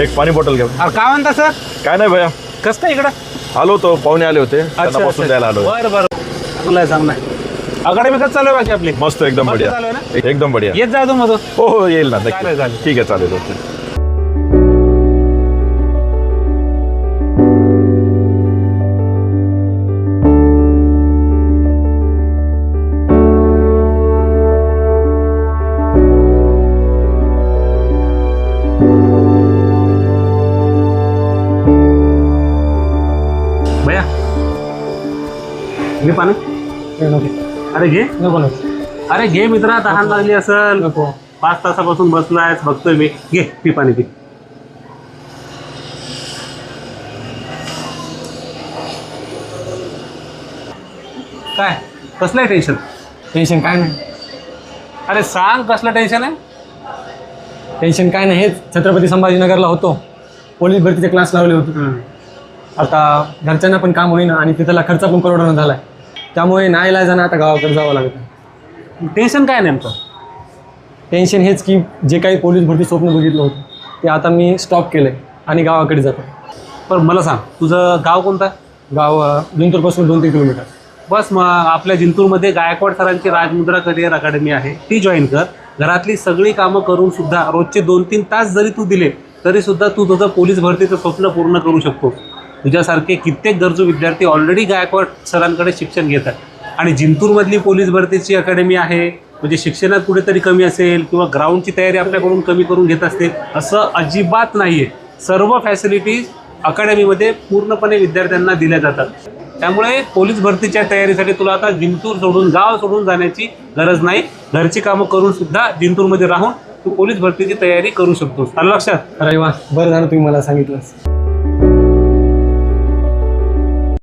एक पाणी बॉटल घ्या. अरे काय म्हणता सर? काय नाही भैया, कसं काय इकडं? आलो तो पाहुणे आले होते, त्यांना बसून द्यायला आलो. बरं बरं, तुला चांगलं आहे. अकॅडमी कसं चालू आहे बाकी आपली? मस्त, एकदम मस्त बढिया, चालू आहे ना? एकदम बढिया. येत जा मधून. हो हो, येईल ना, चालेल, नक्की. चालेल. ठीक आहे, चालेल. ओके. भैया घे पाणी. अरे घे. अरे घे मित्रा, तहान लागली असेल. 5 तासापासून बसलायस, बघतोय मी. घे, पी पाणी पी. काय कसलं टेन्शन? टेन्शन काय नाही. अरे सांग, कसलं टेन्शन आहे? टेन्शन काय नाही, हेच छत्रपती संभाजीनगरला होतो, पोलीस भरतीचे क्लास लावले होते. आता घरच्यांना पण काम होईना आणि तिथला खर्च पण परवडणं झाला आहे. त्यामुळे नाही जाणं, आता गावाकडे जावं लागतं. टेन्शन काय नेमकं? टेन्शन हेच की जे काही पोलीस भरती स्वप्न बघितलं होतं ते आता मी स्टॉप केलं आहे आणि गावाकडे जातो. पण मला सांग, तुझं गाव कोणतं? गाव जिंतूरपासून 2-3 किलोमीटर. बस मग आपल्या जिंतूरमध्ये गायकवाड सरांची राजमुद्रा करिअर अकॅडमी आहे, ती जॉईन कर. घरातली सगळी कामं करून सुद्धा रोजचे 2-3 तास जरी तू दिले तरी सुद्धा तू तुझं पोलीस भरतीचं स्वप्न पूर्ण करू शकतो. तुझ्यासारखे कित्येक गरजू विद्यार्थी ऑलरेडी गायकवाड सरांकडे शिक्षण घेतात. आणि जिंतूरमधली पोलीस भरतीची अकॅडमी आहे म्हणजे शिक्षणात कुठेतरी कमी असेल किंवा ग्राउंडची तयारी आपल्याकडून कमी करून घेत असते असं अजिबात नाही आहे. सर्व फॅसिलिटीज अकॅडमीमध्ये पूर्णपणे विद्यार्थ्यांना दिल्या जातात. त्यामुळे पोलीस भरतीच्या तयारीसाठी तुला आता जिंतूर सोडून, गाव सोडून जाण्याची गरज नाही. घरची कामं करून सुद्धा जिंतूरमध्ये राहून तू पोलीस भरतीची तयारी करू शकतोस. आलं लक्षात? अरे वा, बरं झालं तुम्ही मला सांगितलं.